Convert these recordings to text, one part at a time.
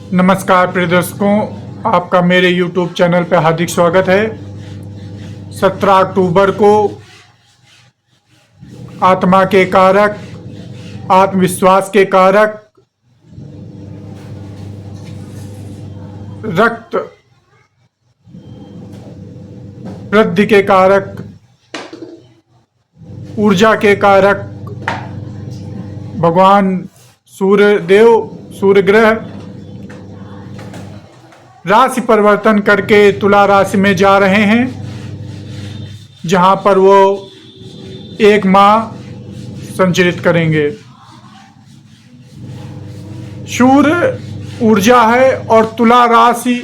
नमस्कार प्रिय दर्शकों, आपका मेरे YouTube चैनल पर हार्दिक स्वागत है। 17 अक्टूबर को आत्मा के कारक, आत्मविश्वास के कारक, रक्त वृद्धि के कारक, ऊर्जा के कारक भगवान सूर्य देव, सूर्य ग्रह राशि परिवर्तन करके तुला राशि में जा रहे हैं, जहां पर वो एक माह संचरित करेंगे। सूर्य ऊर्जा है और तुला राशि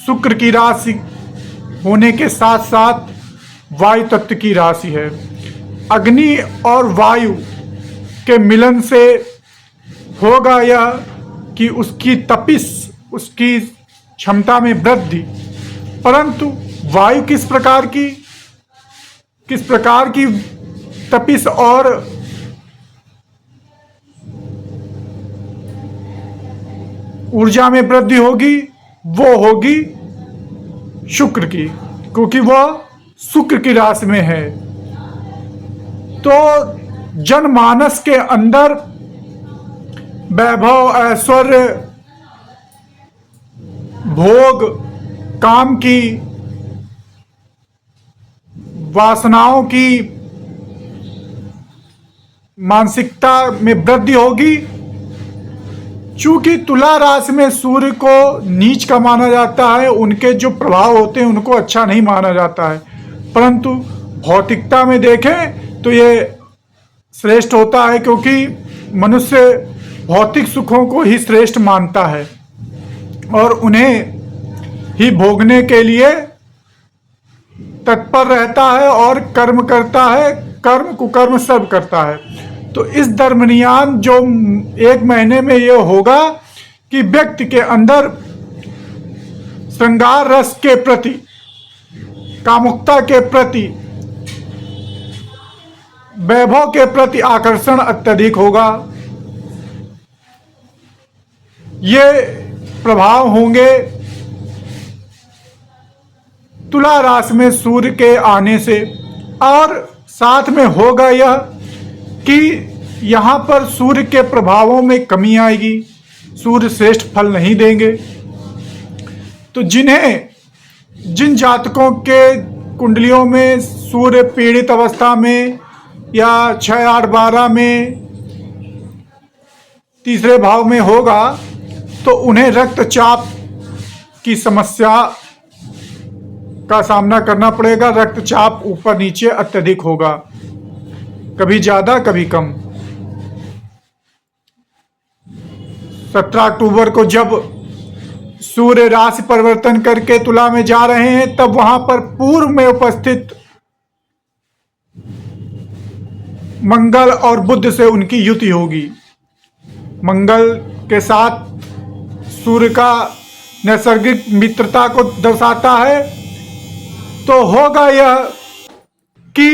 शुक्र की राशि होने के साथ साथ वायु तत्व की राशि है। अग्नि और वायु के मिलन से होगा यह कि उसकी तपिश, उसकी क्षमता में वृद्धि। परंतु वायु किस प्रकार की तपिश और ऊर्जा में वृद्धि होगी, वो होगी शुक्र की, क्योंकि वह शुक्र की राशि में है। तो जनमानस के अंदर वैभव, ऐश्वर्य, भोग, काम की वासनाओं की मानसिकता में वृद्धि होगी। चूंकि तुला राशि में सूर्य को नीच का माना जाता है, उनके जो प्रभाव होते हैं उनको अच्छा नहीं माना जाता है, परंतु भौतिकता में देखें तो ये श्रेष्ठ होता है, क्योंकि मनुष्य भौतिक सुखों को ही श्रेष्ठ मानता है और उन्हें ही भोगने के लिए तत्पर रहता है और कर्म करता है, कर्म कुकर्म सब करता है। तो इस दरमियान जो एक महीने में ये होगा कि व्यक्ति के अंदर श्रृंगार रस के प्रति, कामुकता के प्रति, वैभव के प्रति आकर्षण अत्यधिक होगा। ये प्रभाव होंगे तुला राशि में सूर्य के आने से। और साथ में होगा यह कि यहाँ पर सूर्य के प्रभावों में कमी आएगी, सूर्य श्रेष्ठ फल नहीं देंगे। तो जिन जातकों के कुंडलियों में सूर्य पीड़ित अवस्था में या 6, 8, 12 में तीसरे भाव में होगा, तो उन्हें रक्तचाप की समस्या का सामना करना पड़ेगा। रक्तचाप ऊपर नीचे अत्यधिक होगा, कभी ज्यादा कभी कम। 17 अक्टूबर को जब सूर्य राशि परिवर्तन करके तुला में जा रहे हैं, तब वहां पर पूर्व में उपस्थित मंगल और बुध से उनकी युति होगी। मंगल के साथ सूर्य का नैसर्गिक मित्रता को दर्शाता है। तो होगा यह कि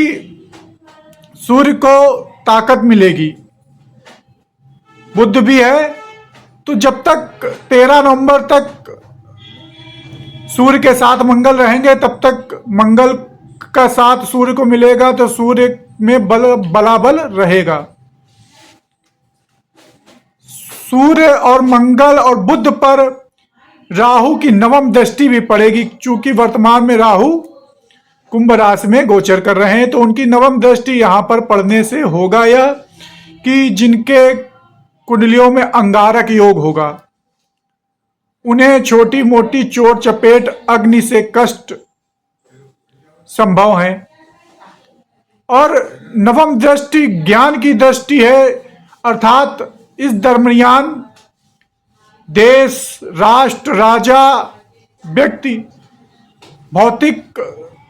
सूर्य को ताकत मिलेगी, बुध भी है। तो जब तक 13 नवंबर तक सूर्य के साथ मंगल रहेंगे, तब तक मंगल का साथ सूर्य को मिलेगा, तो सूर्य में बलाबल रहेगा। सूर्य और मंगल और बुध पर राहु की नवम दृष्टि भी पड़ेगी, चूंकि वर्तमान में राहु कुंभ राशि में गोचर कर रहे हैं। तो उनकी नवम दृष्टि यहां पर पड़ने से होगा यह कि जिनके कुंडलियों में अंगारक योग होगा, उन्हें छोटी मोटी चोट चपेट, अग्नि से कष्ट संभव है। और नवम दृष्टि ज्ञान की दृष्टि है, अर्थात इस दरमियान देश, राष्ट्र, राजा, व्यक्ति भौतिक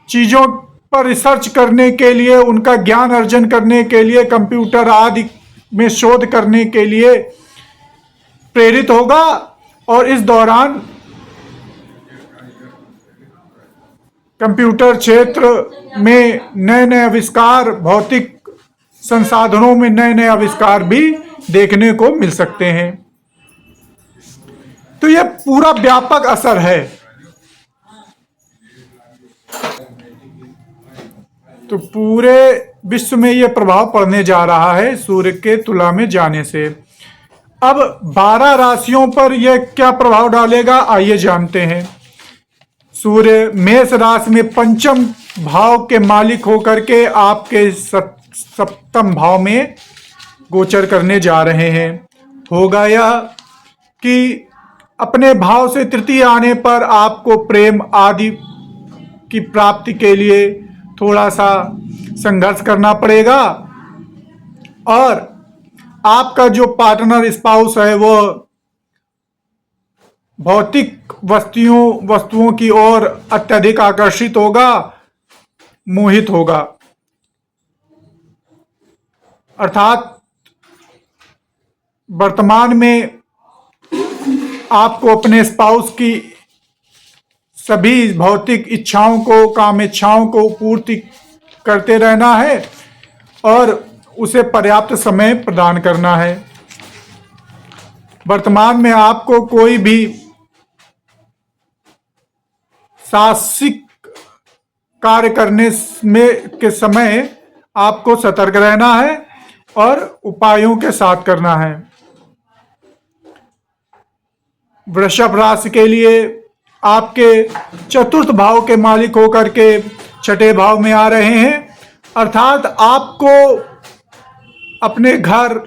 चीजों पर रिसर्च करने के लिए, उनका ज्ञान अर्जन करने के लिए, कंप्यूटर आदि में शोध करने के लिए प्रेरित होगा। और इस दौरान कंप्यूटर क्षेत्र में नए नए आविष्कार, भौतिक संसाधनों में नए नए आविष्कार भी देखने को मिल सकते हैं। तो यह पूरा व्यापक असर है। तो पूरे विश्व में यह प्रभाव पड़ने जा रहा है सूर्य के तुला में जाने से। अब 12 राशियों पर यह क्या प्रभाव डालेगा, आइए जानते हैं। सूर्य मेष राशि में पंचम भाव के मालिक होकर के आपके सप्तम भाव में गोचर करने जा रहे हैं। होगा यह कि अपने भाव से तृतीय आने पर आपको प्रेम आदि की प्राप्ति के लिए थोड़ा सा संघर्ष करना पड़ेगा, और आपका जो पार्टनर स्पाउस है वो भौतिक वस्तुओं की ओर अत्यधिक आकर्षित होगा, मोहित होगा। अर्थात वर्तमान में आपको अपने स्पाउस की सभी भौतिक इच्छाओं को, काम इच्छाओं को पूर्ति करते रहना है और उसे पर्याप्त समय प्रदान करना है। वर्तमान में आपको कोई भी साहसिक कार्य करने में के समय आपको सतर्क रहना है और उपायों के साथ करना है। वृषभ राशि के लिए आपके चतुर्थ भाव के मालिक होकर के छठे भाव में आ रहे हैं, अर्थात आपको अपने घर,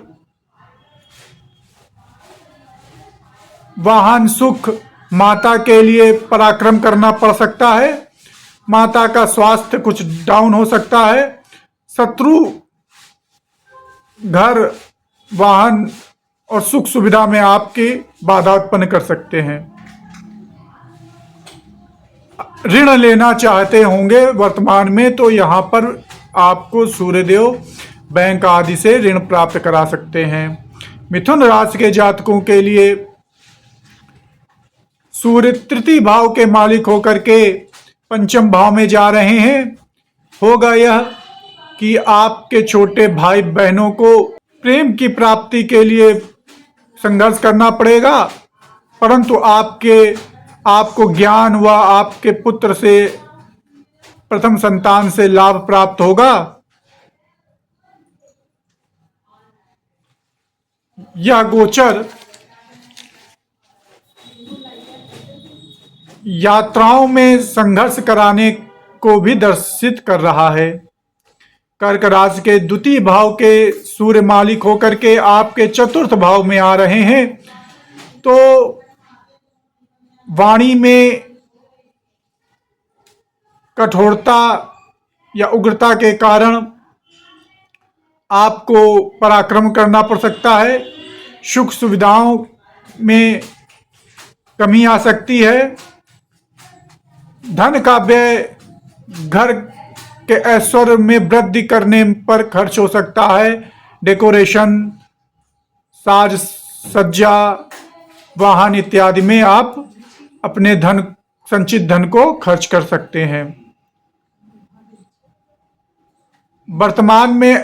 वाहन, सुख, माता के लिए पराक्रम करना पड़ सकता है। माता का स्वास्थ्य कुछ डाउन हो सकता है। शत्रु घर, वाहन और सुख सुविधा में आपकी बाधा उत्पन्न कर सकते हैं। ऋण लेना चाहते होंगे वर्तमान में, तो यहाँ पर आपको सूर्यदेव बैंक आदि से ऋण प्राप्त करा सकते हैं। मिथुन राशि के जातकों के लिए सूर्य तृतीय भाव के मालिक होकर के पंचम भाव में जा रहे हैं। होगा यह कि आपके छोटे भाई बहनों को प्रेम की प्राप्ति के लिए संघर्ष करना पड़ेगा, परंतु आपको ज्ञान व आपके पुत्र से, प्रथम संतान से लाभ प्राप्त होगा। यह गोचर यात्राओं में संघर्ष कराने को भी दर्शित कर रहा है। कर्क राशि के द्वितीय भाव के सूर्य मालिक होकर के आपके चतुर्थ भाव में आ रहे हैं, तो वाणी में कठोरता या उग्रता के कारण आपको पराक्रम करना पड़ सकता है। सुख सुविधाओं में कमी आ सकती है। धन का व्यय घर के ऐश्वर्य में वृद्धि करने पर खर्च हो सकता है। डेकोरेशन, साज सज्जा, वाहन इत्यादि में आप अपने संचित धन को खर्च कर सकते हैं। वर्तमान में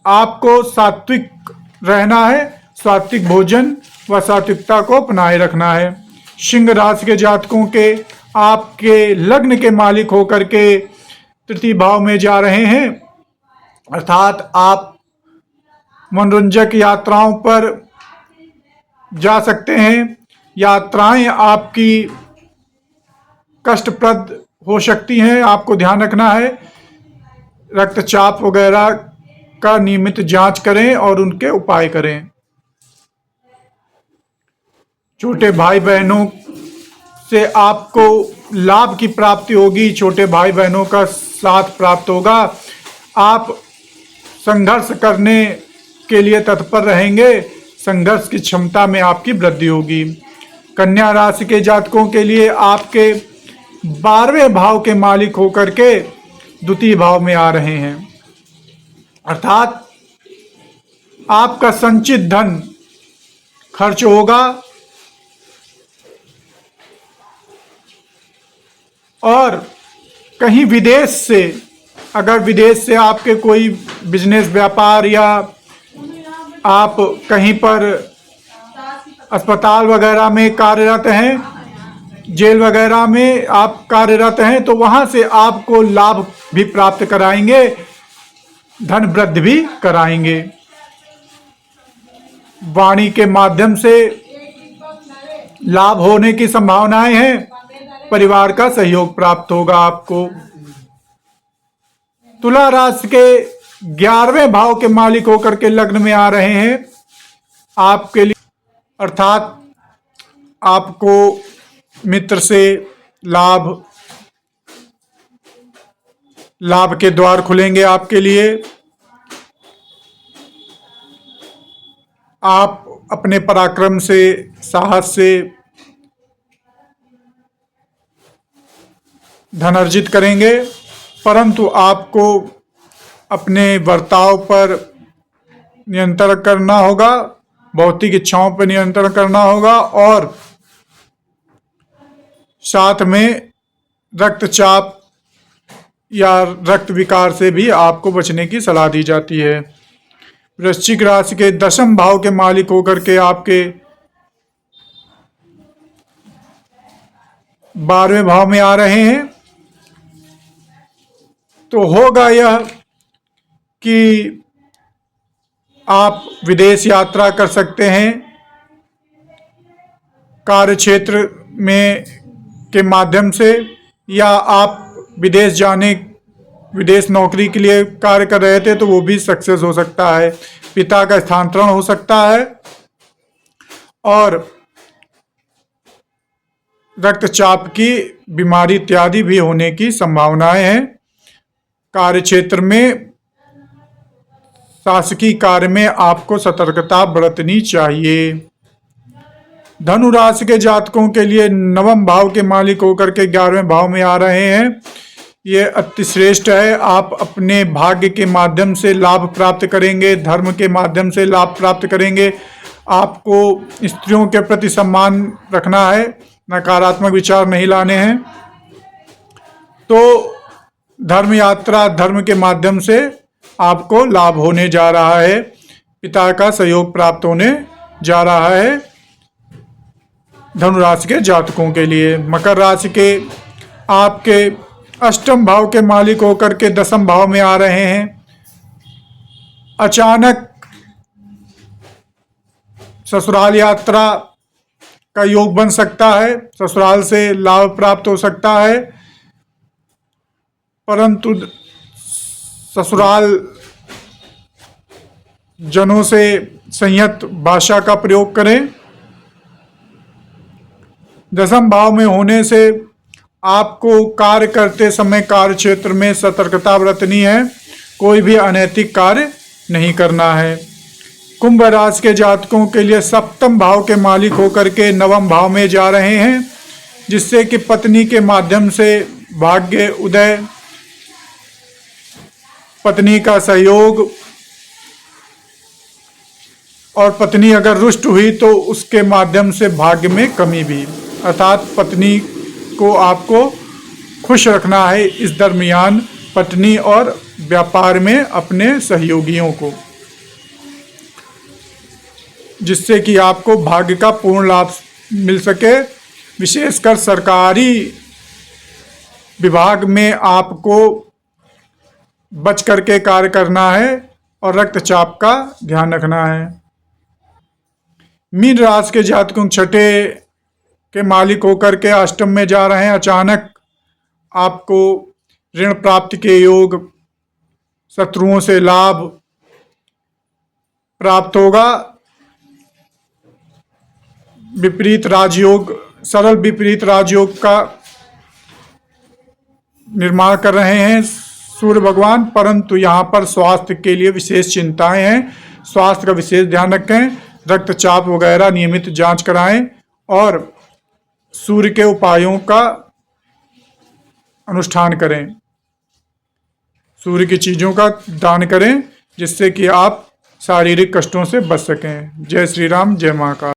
आपको सात्विक रहना है, सात्विक भोजन व सात्विकता को अपनाए रखना है। सिंह राशि के जातकों के आपके लग्न के मालिक होकर के तृतीय भाव में जा रहे हैं, अर्थात आप मनोरंजक यात्राओं पर जा सकते हैं। यात्राएं आपकी कष्टप्रद हो सकती हैं, आपको ध्यान रखना है। रक्तचाप वगैरह का नियमित जांच करें और उनके उपाय करें। छोटे भाई बहनों से आपको लाभ की प्राप्ति होगी, छोटे भाई बहनों का साथ प्राप्त होगा। आप संघर्ष करने के लिए तत्पर रहेंगे, संघर्ष की क्षमता में आपकी वृद्धि होगी। कन्या राशि के जातकों के लिए आपके 12वें भाव के मालिक होकर के द्वितीय भाव में आ रहे हैं, अर्थात आपका संचित धन खर्च होगा और कहीं विदेश से, अगर विदेश से आपके कोई बिजनेस व्यापार या आप कहीं पर अस्पताल वगैरह में कार्यरत हैं, जेल वगैरह में आप कार्यरत हैं, तो वहां से आपको लाभ भी प्राप्त कराएंगे, धन वृद्धि भी कराएंगे। वाणी के माध्यम से लाभ होने की संभावनाएं हैं, परिवार का सहयोग प्राप्त होगा आपको। तुला राशि के 11वें भाव के मालिक होकर के लग्न में आ रहे हैं आपके लिए, अर्थात आपको मित्र से लाभ के द्वार खुलेंगे आपके लिए। आप अपने पराक्रम से, साहस से धन अर्जित करेंगे, परंतु आपको अपने बर्ताव पर नियंत्रण करना होगा, भौतिक इच्छाओं पर नियंत्रण करना होगा, और साथ में रक्तचाप या रक्त विकार से भी आपको बचने की सलाह दी जाती है। वृश्चिक राशि के 10वें भाव के मालिक होकर के आपके 12वें भाव में आ रहे हैं, तो होगा यह कि आप विदेश यात्रा कर सकते हैं, कार्य क्षेत्र में के माध्यम से, या आप विदेश नौकरी के लिए कार्य कर रहे थे तो वो भी सक्सेस हो सकता है। पिता का स्थानांतरण हो सकता है, और रक्तचाप की बीमारी इत्यादि भी होने की संभावनाएं हैं। कार्य क्षेत्र में, शासकीय कार्य में आपको सतर्कता बरतनी चाहिए। धनु राशि के जातकों के लिए 9वें भाव के मालिक होकर के 11वें भाव में आ रहे हैं, ये अति श्रेष्ठ है। आप अपने भाग्य के माध्यम से लाभ प्राप्त करेंगे, धर्म के माध्यम से लाभ प्राप्त करेंगे। आपको स्त्रियों के प्रति सम्मान रखना है, नकारात्मक विचार नहीं लाने हैं। तो धर्म यात्रा, धर्म के माध्यम से आपको लाभ होने जा रहा है, पिता का सहयोग प्राप्त होने जा रहा है धनु राशि के जातकों के लिए। मकर राशि के आपके 8वें भाव के मालिक होकर के 10वें भाव में आ रहे हैं। अचानक ससुराल यात्रा का योग बन सकता है, ससुराल से लाभ प्राप्त हो सकता है, परंतु ससुराल जनों से संयत भाषा का प्रयोग करें। 10वें भाव में होने से आपको कार्य करते समय कार्य क्षेत्र में सतर्कता बरतनी है, कोई भी अनैतिक कार्य नहीं करना है। कुंभ राशि के जातकों के लिए 7वें भाव के मालिक होकर के 9वें भाव में जा रहे हैं, जिससे कि पत्नी के माध्यम से भाग्य उदय, पत्नी का सहयोग, और पत्नी अगर रुष्ट हुई तो उसके माध्यम से भाग्य में कमी भी, अर्थात पत्नी को आपको खुश रखना है इस दरमियान, पत्नी और व्यापार में अपने सहयोगियों को, जिससे कि आपको भाग्य का पूर्ण लाभ मिल सके। विशेषकर सरकारी विभाग में आपको बच करके कार्य करना है और रक्तचाप का ध्यान रखना है। मीन राशि के जातकों 6ठे के मालिक होकर के 8वें में जा रहे हैं। अचानक आपको ऋण प्राप्ति के योग, शत्रुओं से लाभ प्राप्त होगा। विपरीत राजयोग, सरल विपरीत राजयोग का निर्माण कर रहे हैं सूर्य भगवान, परंतु यहाँ पर स्वास्थ्य के लिए विशेष चिंताएं हैं, स्वास्थ्य का विशेष ध्यान रखें, रक्तचाप वगैरह नियमित जांच कराएं, और सूर्य के उपायों का अनुष्ठान करें, सूर्य की चीज़ों का दान करें, जिससे कि आप शारीरिक कष्टों से बच सकें। जय श्री राम, जय महाकाल।